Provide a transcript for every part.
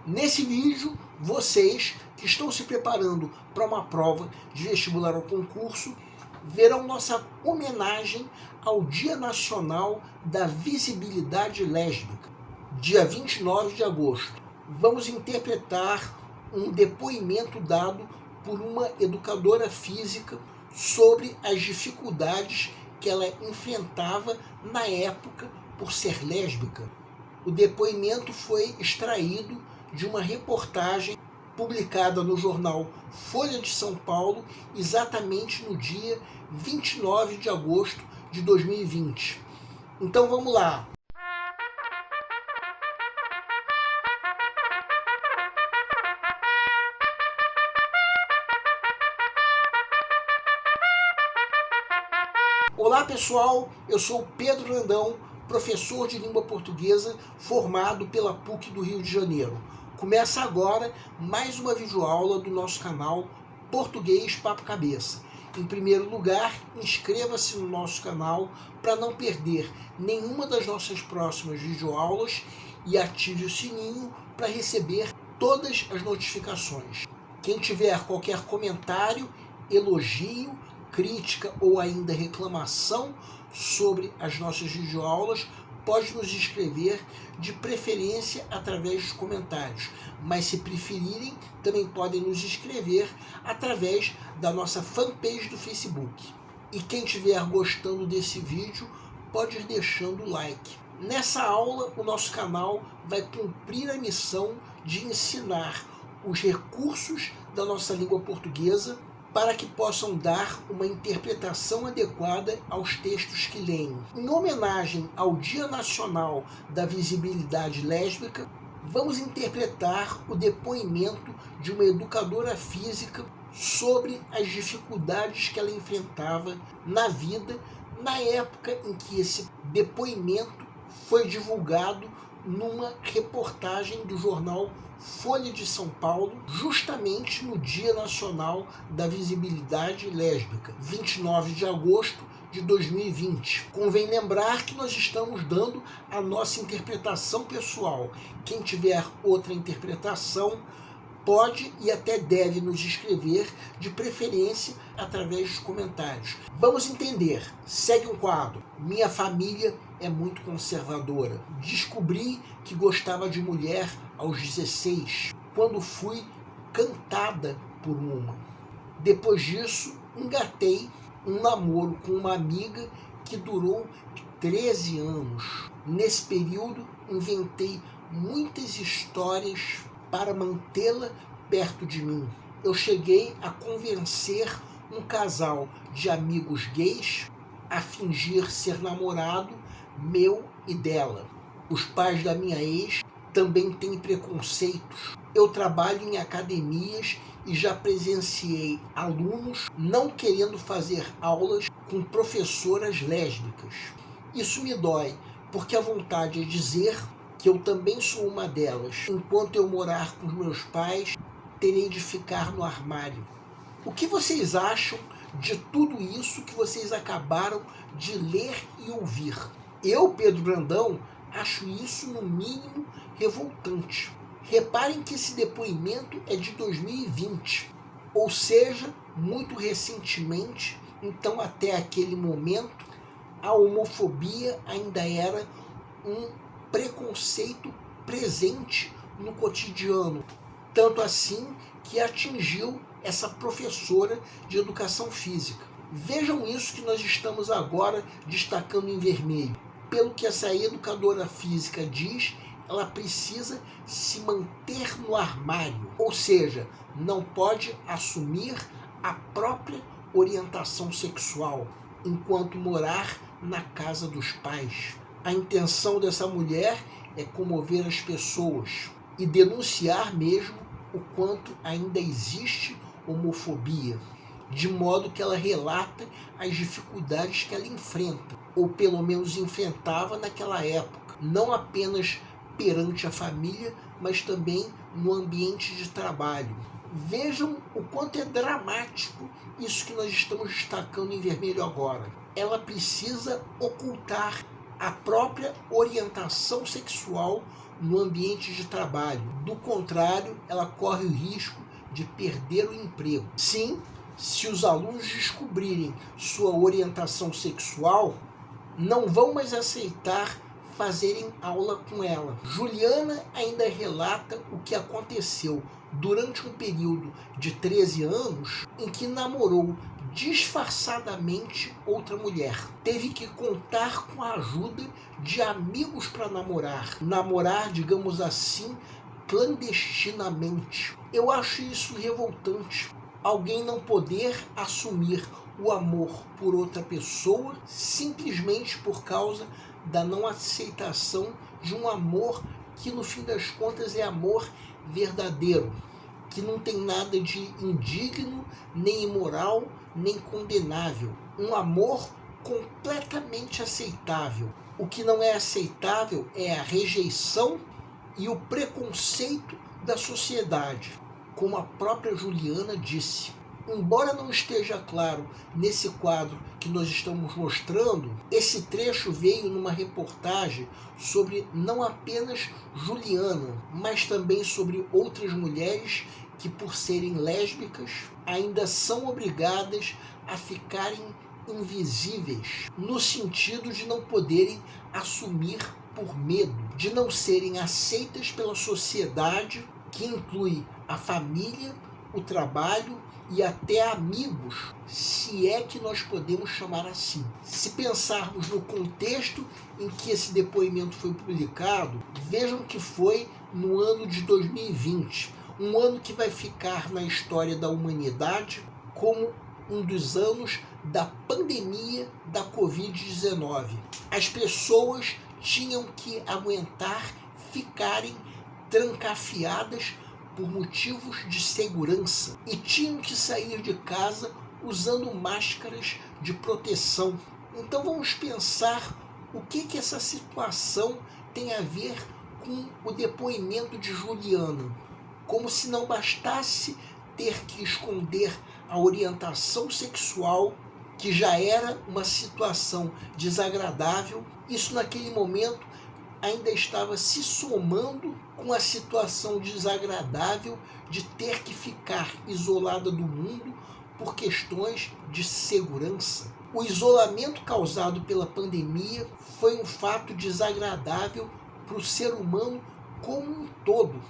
Nesse vídeo, vocês que estão se preparando para uma prova de vestibular ou concurso, verão nossa homenagem ao Dia Nacional da Visibilidade Lésbica, dia 29 de agosto. Vamos interpretar um depoimento dado por uma educadora física sobre as dificuldades que ela enfrentava na época por ser lésbica. O depoimento foi extraído de uma reportagem publicada no jornal Folha de São Paulo, exatamente no dia 29 de agosto de 2020. Então vamos lá. Olá pessoal, eu sou Pedro Brandão, professor de língua portuguesa formado pela PUC do Rio de Janeiro. Começa agora mais uma videoaula do nosso canal Português Papo Cabeça. Em primeiro lugar, inscreva-se no nosso canal para não perder nenhuma das nossas próximas videoaulas e ative o sininho para receber todas as notificações. Quem tiver qualquer comentário, elogio, crítica ou ainda reclamação sobre as nossas videoaulas, pode nos escrever, de preferência através dos comentários, mas se preferirem, também podem nos escrever através da nossa fanpage do Facebook. E quem estiver gostando desse vídeo, pode ir deixando o like. Nessa aula, o nosso canal vai cumprir a missão de ensinar os recursos da nossa língua portuguesa para que possam dar uma interpretação adequada aos textos que leem. Em homenagem ao Dia Nacional da Visibilidade Lésbica, vamos interpretar o depoimento de uma educadora física sobre as dificuldades que ela enfrentava na vida, na época em que esse depoimento foi divulgado numa reportagem do jornal Folha de São Paulo, justamente no Dia Nacional da Visibilidade Lésbica, 29 de agosto de 2020. Convém lembrar que nós estamos dando a nossa interpretação pessoal. Quem tiver outra interpretação pode e até deve nos escrever, de preferência através dos comentários. Vamos entender. Segue um quadro. Minha família é muito conservadora. Descobri que gostava de mulher aos 16, quando fui cantada por uma. Depois disso, engatei um namoro com uma amiga que durou 13 anos. Nesse período, inventei muitas histórias para mantê-la perto de mim. Eu cheguei a convencer um casal de amigos gays a fingir ser namorado meu e dela. Os pais da minha ex também têm preconceitos. Eu trabalho em academias e já presenciei alunos não querendo fazer aulas com professoras lésbicas. Isso me dói, porque a vontade é dizer que eu também sou uma delas. Enquanto eu morar com os meus pais, terei de ficar no armário. O que vocês acham de tudo isso que vocês acabaram de ler e ouvir? Eu, Pedro Brandão, acho isso no mínimo revoltante. Reparem que esse depoimento é de 2020, ou seja, muito recentemente. Então, até aquele momento, a homofobia ainda era um preconceito presente no cotidiano, tanto assim que atingiu essa professora de educação física. Vejam isso que nós estamos agora destacando em vermelho. Pelo que essa educadora física diz, ela precisa se manter no armário, ou seja, não pode assumir a própria orientação sexual enquanto morar na casa dos pais. A intenção dessa mulher é comover as pessoas e denunciar mesmo o quanto ainda existe homofobia, de modo que ela relata as dificuldades que ela enfrenta, ou pelo menos enfrentava naquela época, não apenas perante a família, mas também no ambiente de trabalho. Vejam o quanto é dramático isso que nós estamos destacando em vermelho agora. Ela precisa ocultar a própria orientação sexual no ambiente de trabalho. Do contrário, ela corre o risco de perder o emprego. Sim, se os alunos descobrirem sua orientação sexual, não vão mais aceitar fazerem aula com ela. Juliana ainda relata o que aconteceu durante um período de 13 anos em que namorou disfarçadamente outra mulher. Teve que contar com a ajuda de amigos para namorar, digamos assim, clandestinamente. Eu acho isso revoltante. Alguém não poder assumir o amor por outra pessoa simplesmente por causa da não aceitação de um amor que no fim das contas é amor verdadeiro, que não tem nada de indigno, nem imoral, nem condenável. Um amor completamente aceitável. O que não é aceitável é a rejeição e o preconceito da sociedade, como a própria Juliana disse. Embora não esteja claro nesse quadro que nós estamos mostrando, esse trecho veio numa reportagem sobre não apenas Juliana, mas também sobre outras mulheres que, por serem lésbicas, ainda são obrigadas a ficarem invisíveis, no sentido de não poderem assumir por medo, de não serem aceitas pela sociedade, que inclui a família, o trabalho e até amigos, se é que nós podemos chamar assim. Se pensarmos no contexto em que esse depoimento foi publicado, vejam que foi no ano de 2020, um ano que vai ficar na história da humanidade como um dos anos da pandemia da Covid-19. As pessoas tinham que aguentar ficarem trancafiadas por motivos de segurança e tinham que sair de casa usando máscaras de proteção. Então vamos pensar o que essa situação tem a ver com o depoimento de Juliana. Como se não bastasse ter que esconder a orientação sexual, que já era uma situação desagradável, isso naquele momento ainda estava se somando com a situação desagradável de ter que ficar isolada do mundo por questões de segurança. O isolamento causado pela pandemia foi um fato desagradável para o ser humano como um todo,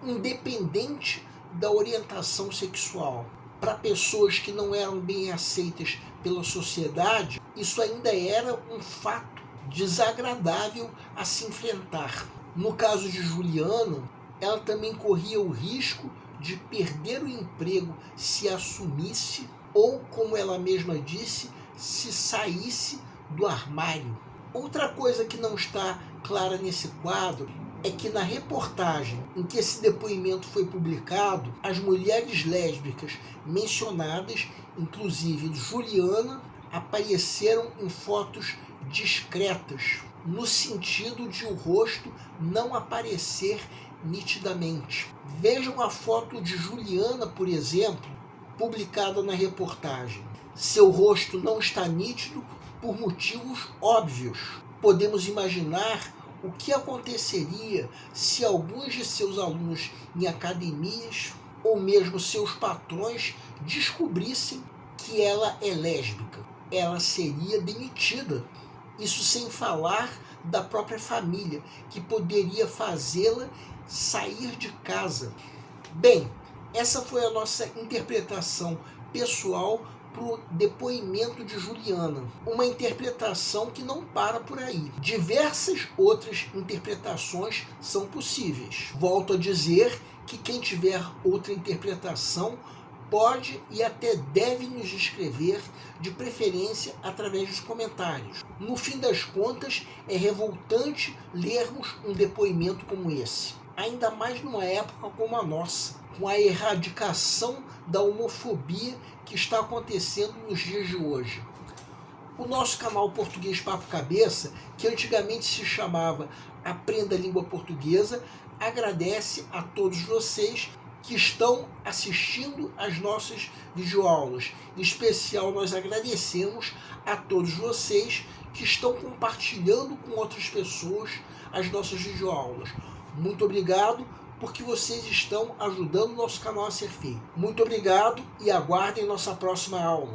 independente da orientação sexual. Para pessoas que não eram bem aceitas pela sociedade, isso ainda era um fato desagradável a se enfrentar. No caso de Juliana, ela também corria o risco de perder o emprego se assumisse ou, como ela mesma disse, se saísse do armário. Outra coisa que não está clara nesse quadro é que na reportagem em que esse depoimento foi publicado, as mulheres lésbicas mencionadas, inclusive Juliana, apareceram em fotos discretas, no sentido de o rosto não aparecer nitidamente. Vejam a foto de Juliana, por exemplo, publicada na reportagem. Seu rosto não está nítido por motivos óbvios. Podemos imaginar o que aconteceria se alguns de seus alunos em academias ou mesmo seus patrões descobrissem que ela é lésbica. Ela seria demitida. Isso sem falar da própria família, que poderia fazê-la sair de casa. Bem, essa foi a nossa interpretação pessoal para o depoimento de Juliana. Uma interpretação que não para por aí. Diversas outras interpretações são possíveis. Volto a dizer que quem tiver outra interpretação pode e até deve nos escrever, de preferência através dos comentários. No fim das contas, é revoltante lermos um depoimento como esse, ainda mais numa época como a nossa, com a erradicação da homofobia que está acontecendo nos dias de hoje. O nosso canal Português Papo Cabeça, que antigamente se chamava Aprenda a Língua Portuguesa, agradece a todos vocês que estão assistindo às nossas videoaulas. Em especial, nós agradecemos a todos vocês que estão compartilhando com outras pessoas as nossas videoaulas. Muito obrigado, porque vocês estão ajudando o nosso canal a ser feito. Muito obrigado e aguardem nossa próxima aula.